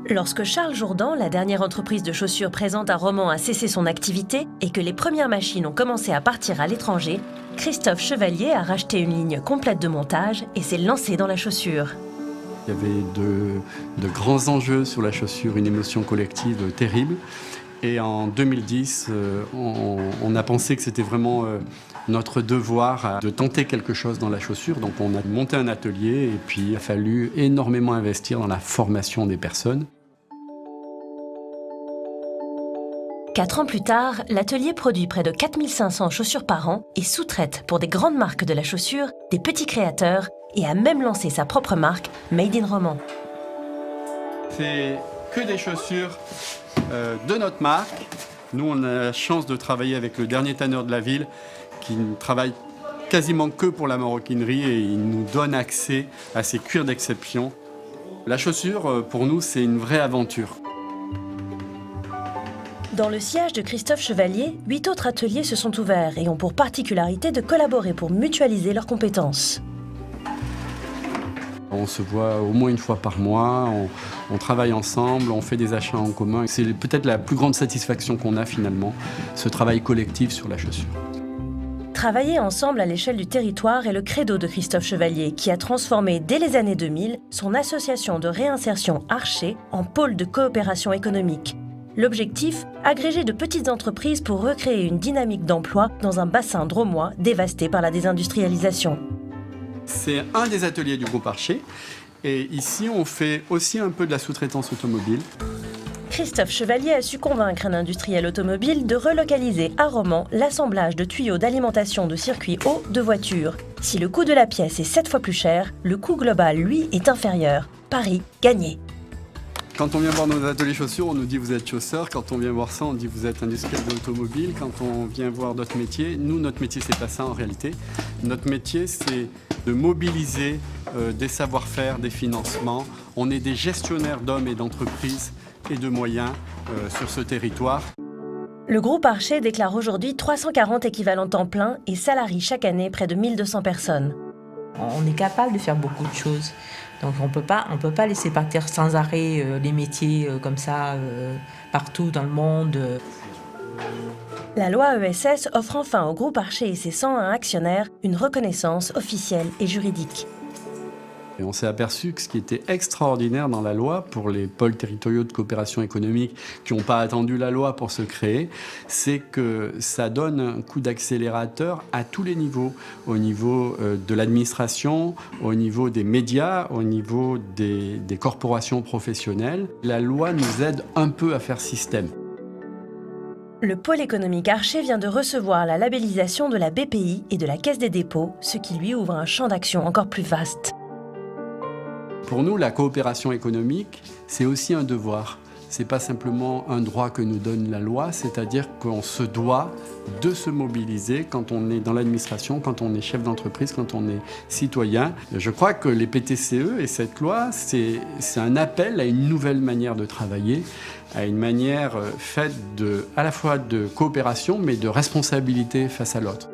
Lorsque Charles Jourdan, la dernière entreprise de chaussures présente à Romans, a cessé son activité et que les premières machines ont commencé à partir à l'étranger, Christophe Chevalier a racheté une ligne complète de montage et s'est lancé dans la chaussure. Il y avait de grands enjeux sur la chaussure, une émotion collective terrible. Et en 2010, on a pensé que c'était vraiment notre devoir de tenter quelque chose dans la chaussure. Donc on a monté un atelier et puis il a fallu énormément investir dans la formation des personnes. 4 ans plus tard, l'atelier produit près de 4500 chaussures par an et sous-traite pour des grandes marques de la chaussure, des petits créateurs et a même lancé sa propre marque, Made in Romans. C'est que des chaussures de notre marque. Nous, on a la chance de travailler avec le dernier tanneur de la ville qui ne travaille quasiment que pour la maroquinerie et il nous donne accès à ces cuirs d'exception. La chaussure, pour nous, c'est une vraie aventure. Dans le sillage de Christophe Chevalier, 8 autres ateliers se sont ouverts et ont pour particularité de collaborer pour mutualiser leurs compétences. On se voit au moins une fois par mois, on travaille ensemble, on fait des achats en commun. C'est peut-être la plus grande satisfaction qu'on a finalement, ce travail collectif sur la chaussure. Travailler ensemble à l'échelle du territoire est le credo de Christophe Chevalier, qui a transformé dès les années 2000 son association de réinsertion Archer en pôle de coopération économique. L'objectif, agréger de petites entreprises pour recréer une dynamique d'emploi dans un bassin drômois dévasté par la désindustrialisation. C'est un des ateliers du groupe Archer et ici on fait aussi un peu de la sous-traitance automobile. Christophe Chevalier a su convaincre un industriel automobile de relocaliser à Romans l'assemblage de tuyaux d'alimentation de circuits hauts de voitures. Si le coût de la pièce est 7 fois plus cher, le coût global, lui, est inférieur. Pari gagné. Quand on vient voir nos ateliers chaussures, on nous dit vous êtes chausseur. Quand on vient voir ça, on dit vous êtes industriel de l'automobile. Quand on vient voir d'autres métiers, nous, notre métier, c'est pas ça en réalité. Notre métier, c'est de mobiliser des savoir-faire, des financements. On est des gestionnaires d'hommes et d'entreprises et de moyens sur ce territoire. Le groupe Archer déclare aujourd'hui 340 équivalents temps plein et salarie chaque année près de 1200 personnes. On est capable de faire beaucoup de choses. Donc on peut pas laisser partir sans arrêt les métiers comme ça partout dans le monde. La loi ESS offre enfin au groupe Archer et ses 101 actionnaires une reconnaissance officielle et juridique. Et on s'est aperçu que ce qui était extraordinaire dans la loi pour les pôles territoriaux de coopération économique qui n'ont pas attendu la loi pour se créer, c'est que ça donne un coup d'accélérateur à tous les niveaux, au niveau de l'administration, au niveau des médias, au niveau des corporations professionnelles. La loi nous aide un peu à faire système. Le pôle économique Archer vient de recevoir la labellisation de la BPI et de la Caisse des dépôts, ce qui lui ouvre un champ d'action encore plus vaste. Pour nous, la coopération économique, c'est aussi un devoir. Ce n'est pas simplement un droit que nous donne la loi, c'est-à-dire qu'on se doit de se mobiliser quand on est dans l'administration, quand on est chef d'entreprise, quand on est citoyen. Je crois que les PTCE et cette loi, c'est un appel à une nouvelle manière de travailler, à une manière faite à la fois de coopération, mais de responsabilité face à l'autre.